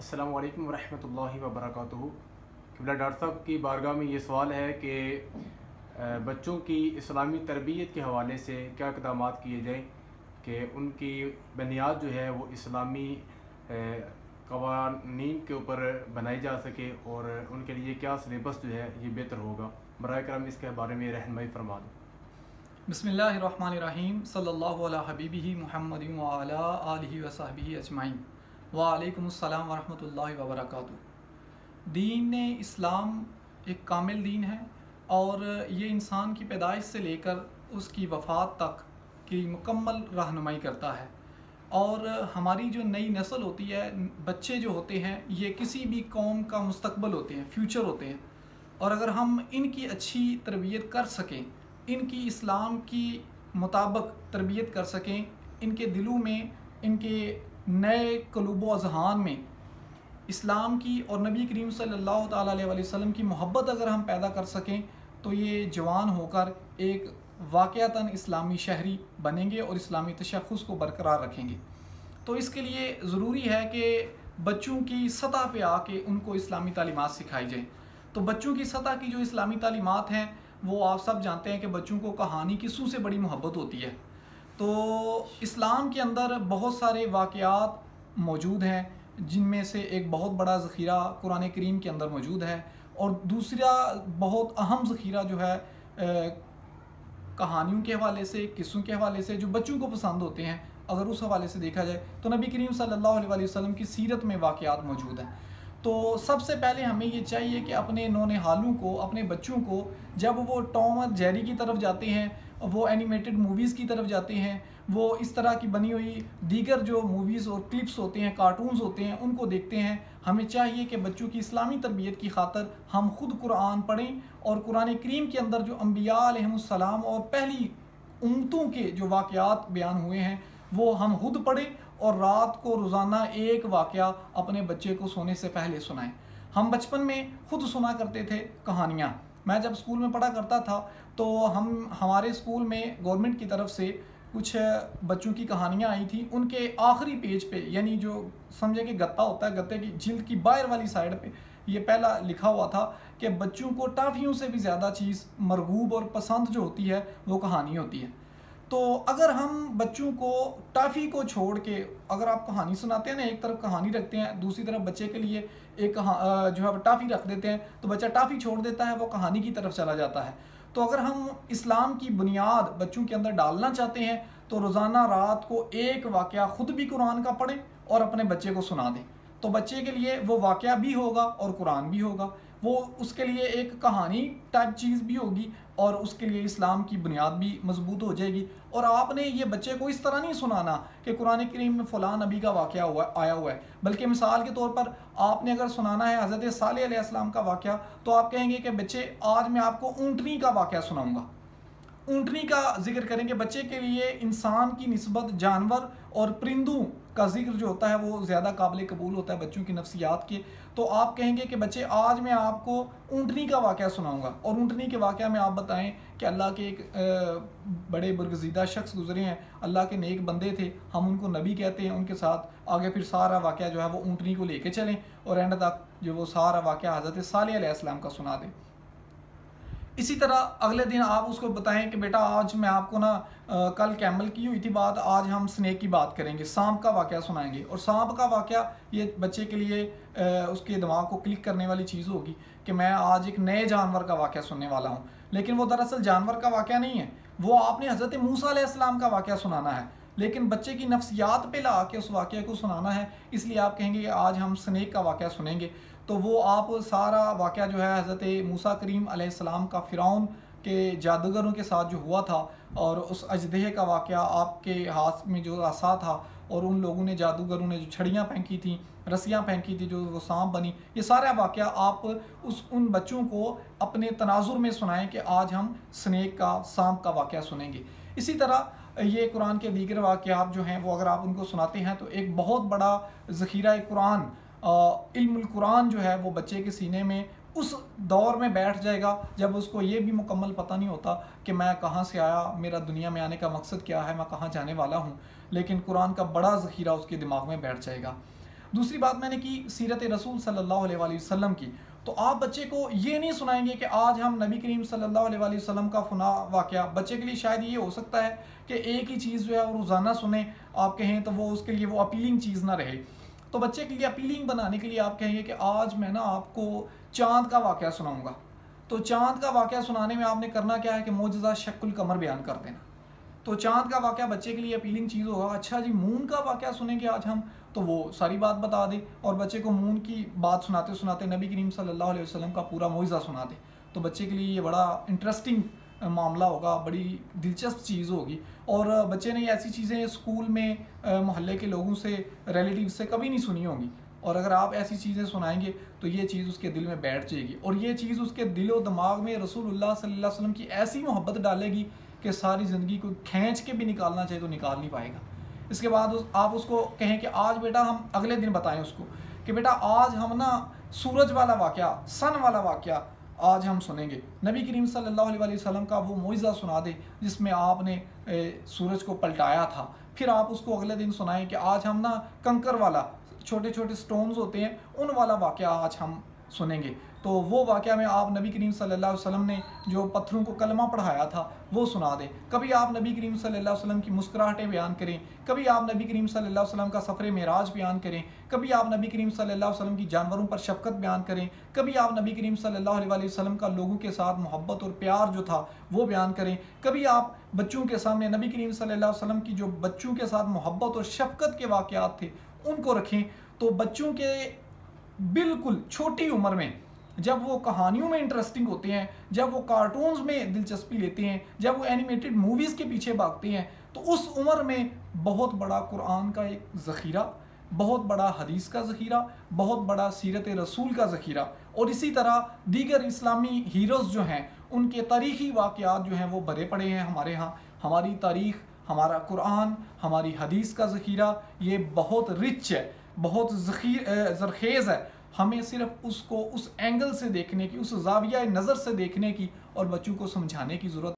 अस्सलामु अलैकुम वरहमतुल्लाहि वबरकातुहू। क़िबला डॉक्टर साहब की बारगाह में ये सवाल है कि बच्चों की इस्लामी तरबियत के हवाले से क्या इक़दाम किए जाएँ कि उनकी बुनियाद जो है वो इस्लामी क़वानीन के ऊपर बनाई जा सके और उनके लिए क्या सिलेबस जो है ये बेहतर होगा। बराए करम इसके बारे में रहनुमाई फरमा दें। बिस्मिल्लाहिर्रहमानिर्रहीम सल्लल्लाहु अला हबीबिही मुहम्मदिन व अला आलिहि व सहबिही अजमाइन व अलैकुमुस्सलाम व रहमतुल्लाहि व बरकातुहू। दीन इस्लाम एक कामिल दीन है और ये इंसान की पैदाइश से लेकर उसकी वफ़ात तक की मुकम्मल रहनुमाई करता है। और हमारी जो नई नस्ल होती है, बच्चे जो होते हैं, ये किसी भी कौम का मुस्तकबिल होते हैं, फ्यूचर होते हैं। और अगर हम इनकी अच्छी तरबियत कर सकें, इनकी इस्लाम की मुताबिक तरबियत कर सकें, इनके दिलों में, इनके नए क़ुलूब व अज़हान में इस्लाम की और नबी करीम सल्लल्लाहु ताला अलैहि वसल्लम की मोहब्बत अगर हम पैदा कर सकें तो ये जवान होकर एक वाक़अतन इस्लामी शहरी बनेंगे और इस्लामी तशख़्ख़ुस को बरकरार रखेंगे। तो इसके लिए ज़रूरी है कि बच्चों की सतह पे आके उनको इस्लामी तालीमात सिखाई जाए। तो बच्चों की सतह की जो इस्लामी तालीमात हैं वो आप सब जानते हैं कि बच्चों को कहानी किस्सों से बड़ी मोहब्बत होती है। तो इस्लाम के अंदर बहुत सारे वाक़यात मौजूद हैं, जिनमें से एक बहुत बड़ा ज़ख़ीरा कुरान करीम के अंदर मौजूद है और दूसरा बहुत अहम ज़ख़ीरा जो है कहानियों के हवाले से, किस्सों के हवाले से, जो बच्चों को पसंद होते हैं। अगर उस हवाले से देखा जाए तो नबी करीम सल्लल्लाहु अलैहि वसल्लम की सीरत में वाक़यात मौजूद हैं। तो सबसे पहले हमें ये चाहिए कि अपने नौनिहालों को, अपने बच्चों को, जब वो टॉम और जेरी की तरफ जाते हैं, वो एनिमेटेड मूवीज़ की तरफ जाते हैं, वो इस तरह की बनी हुई दीगर जो मूवीज़ और क्लिप्स होते हैं, कार्टून्स होते हैं, उनको देखते हैं। हमें चाहिए कि बच्चों की इस्लामी तरबियत की खातर हम ख़ुद कुरान पढ़ें और कुरान करीम के अंदर जो अम्बिया अलैहिमुस्सलाम और पहली उम्मतों के जो वाक़यात बयान हुए हैं वो हम खुद पढ़ें और रात को रोज़ाना एक वाक़या अपने बच्चे को सोने से पहले सुनाएं। हम बचपन में खुद सुना करते थे कहानियाँ। मैं जब स्कूल में पढ़ा करता था तो हमारे स्कूल में गवर्नमेंट की तरफ से कुछ बच्चों की कहानियाँ आई थी। उनके आखिरी पेज पे, यानी जो समझे कि गत्ता होता है, गत्ते की जिल्द की बाहर वाली साइड पे ये पहला लिखा हुआ था कि बच्चों को टाफ़ियों से भी ज़्यादा चीज़ मरगूब और पसंद जो होती है वो कहानी होती है। तो अगर हम बच्चों को टाफ़ी को छोड़ के, अगर आप कहानी सुनाते हैं ना, एक तरफ कहानी रखते हैं, दूसरी तरफ बच्चे के लिए एक जो है टाफ़ी रख देते हैं, तो बच्चा टाफ़ी छोड़ देता है, वो कहानी की तरफ चला जाता है। तो अगर हम इस्लाम की बुनियाद बच्चों के अंदर डालना चाहते हैं तो रोज़ाना रात को एक वाक़या ख़ुद भी कुरान का पढ़ें और अपने बच्चे को सुना दें। तो बच्चे के लिए वो वाक़या भी होगा और कुरान भी होगा, वो उसके लिए एक कहानी टाइप चीज़ भी होगी और उसके लिए इस्लाम की बुनियाद भी मजबूत हो जाएगी। और आपने ये बच्चे को इस तरह नहीं सुनाना कि कुरान करीम में फ़लाँ नबी का वाक़या आया हुआ है, बल्कि मिसाल के तौर पर आपने अगर सुनाना है हज़रत सालेह अलैहिस्सलाम का वाक़या, तो आप कहेंगे कि बच्चे आज मैं आपको ऊँटनी का वाक़या सुनाऊँगा। ऊँटनी का जिक्र करेंगे। बच्चे के लिए इंसान की निस्बत जानवर और परिंदों का जिक्र जो होता है वो ज़्यादा काबिल कबूल होता है बच्चों की नफ्सियात के। तो आप कहेंगे कि बच्चे आज मैं आपको ऊँटनी का वाक़या सुनाऊंगा और ऊँटनी के वाक़या में आप बताएं कि अल्लाह के एक बड़े बरगज़ीदा शख्स गुजरे हैं, अल्लाह के नेक बंदे थे, हम उनको नबी कहते हैं, उनके साथ आगे फिर सारा वाक़या जो है वो ऊँटनी को लेके चलें और एंड तक जो वो सारा वाक़या हज़रत सालेह अलैहिस्सलाम का सुना दें। इसी तरह अगले दिन आप उसको बताएं कि बेटा आज मैं आपको ना कल कैमल की हुई थी बात, आज हम स्नेक की बात करेंगे, सांप का वाक़या सुनाएंगे। और सांप का वाक़या ये बच्चे के लिए उसके दिमाग को क्लिक करने वाली चीज़ होगी कि मैं आज एक नए जानवर का वाक़या सुनने वाला हूँ। लेकिन वो दरअसल जानवर का वाक़या नहीं है, वो आपने हज़रत मूसा अलैहिस्सलाम का वाक़या सुनाना है, लेकिन बच्चे की नफ्सियात पे ला के उस वाक़े को सुनाना है। इसलिए आप कहेंगे कि आज हम स्नेक का वाक़या सुनेंगे। तो वो आप सारा वाक़या जो है हज़रत मूसा करीम अलैहिस्सलाम का फ़िरौन के जादूगरों के साथ जो हुआ था और उस अजदहे का वाक़या, आपके हाथ में जो आसा था और उन लोगों ने, जादूगरों ने जो छड़ियाँ फेंकी थी, रस्सियाँ फेंकी थी, जो वो सांप बनी, ये सारा वाक़या आप उन बच्चों को अपने तनाजुर में सुनाएं कि आज हम स्नेक का, सांप का वाक़या सुनेंगे। इसी तरह ये कुरान के दीगर वाक़यात जो हैं वो अगर आप उनको सुनाते हैं तो एक बहुत बड़ा ज़ख़ीरा कुरान, इल्मुल कुरान जो है वो बच्चे के सीने में उस दौर में बैठ जाएगा जब उसको ये भी मुकम्मल पता नहीं होता कि मैं कहाँ से आया, मेरा दुनिया में आने का मकसद क्या है, मैं कहाँ जाने वाला हूँ, लेकिन कुरान का बड़ा ज़ख़ीरा उसके दिमाग में बैठ जाएगा। दूसरी बात मैंने की सीरत रसूल सल्लल्लाहु अलैहि वसल्लम की, तो आप बच्चे को ये नहीं सुनाएंगे कि आज हम नबी करीम सल्लल्लाहु अलैहि वसल्लम का फना वाक़या। बच्चे के लिए शायद ये हो सकता है कि एक ही चीज़ जो है वो रोज़ाना सुने, आप कहें तो वो उसके लिए वो अपीलिंग चीज़ ना रहे। तो बच्चे के लिए अपीलिंग बनाने के लिए आप कहेंगे कि आज मैं ना आपको चाँद का वाक़या सुनाऊँगा। तो चाँद का वाक़या सुनाने में आपने करना क्या है कि मोजज़ा शक्ल कमर बयान कर देना। तो चाँद का वाक़या बच्चे के लिए अपीलिंग चीज़ होगा। अच्छा जी, मून का वाक़या सुनेंगे आज हम, तो वो सारी बात बता दे और बच्चे को मून की बात सुनाते सुनाते नबी करीम सल्लल्लाहु अलैहि वसल्लम का पूरा मोइज़ा सुना दे, तो बच्चे के लिए ये बड़ा इंटरेस्टिंग मामला होगा, बड़ी दिलचस्प चीज़ होगी। और बच्चे ने ऐसी चीज़ें स्कूल में मोहल्ले के लोगों से, रिलेटिव से कभी नहीं सुनी होंगी, और अगर आप ऐसी चीज़ें सुनाएंगे तो ये चीज़ उसके दिल में बैठ जाएगी, और ये चीज़ उसके दिल और दिमाग में रसूलुल्लाह सल्लल्लाहु अलैहि वसल्लम की ऐसी मोहब्बत डालेगी कि सारी ज़िंदगी को खींच के भी निकालना चाहिए तो निकाल नहीं पाएगा। इसके बाद आप उसको कहें कि आज बेटा हम अगले दिन बताएं उसको कि बेटा आज हम ना सूरज वाला वाक़या, सन वाला वाक़या आज हम सुनेंगे। नबी करीम सल्लल्लाहु अलैहि वसल्लम का वो मोइज़ा सुना दे जिसमें आपने सूरज को पलटाया था। फिर आप उसको अगले दिन सुनाएं कि आज हम ना कंकर वाला, छोटे छोटे स्टोन्स होते हैं उन वाला वाक़या आज हम सुनेंगे। तो वो वाक़या में आप नबी करीम सल्लल्लाहु अलैहि वसल्लम ने जो पत्थरों को कलमा पढ़ाया था वो सुना दें। कभी आप नबी करीम सल्लल्लाहु अलैहि वसल्लम की मुस्कुराहटें बयान करें, कभी आप नबी करीम सल्लल्लाहु अलैहि वसल्लम का सफ़र मेराज बयान करें, कभी आप नबी करीम सल्लल्लाहु अलैहि वसल्लम की जानवरों पर शफ़क़त बयान करें, कभी आप नबी करीम सल्लल्लाहु अलैहि वसल्लम का लोगों के साथ मोहब्बत और प्यार जो था वो बयान करें, कभी आप बच्चों के सामने नबी करीम सल्लल्लाहु अलैहि वसल्लम की जो बच्चों के साथ मोहब्बत और शफ़क़त के वाक़यात थे उनको रखें। तो बच्चों के बिल्कुल छोटी उम्र में जब वो कहानियों में इंटरेस्टिंग होते हैं, जब वो कार्टून्स में दिलचस्पी लेते हैं, जब वो एनिमेटेड मूवीज़ के पीछे भागते हैं, तो उस उम्र में बहुत बड़ा कुरान का एक ज़ख़ीरा, बहुत बड़ा हदीस का ज़ख़ीरा, बहुत बड़ा सीरत रसूल का ज़ख़ीरा, और इसी तरह दीगर इस्लामी हीरोज़ जो हैं उनके तारीख़ी वाक़यात जो हैं वो भरे पड़े हैं हमारे यहाँ। हमारी तारीख़, हमारा कुरान, हमारी हदीस का ज़ख़ीरा ये बहुत रिच है, बहुत ज़रख़ेज़ है। हमें सिर्फ उसको उस एंगल से देखने की, उस ज़ाविया नज़र से देखने की और बच्चों को समझाने की ज़रूरत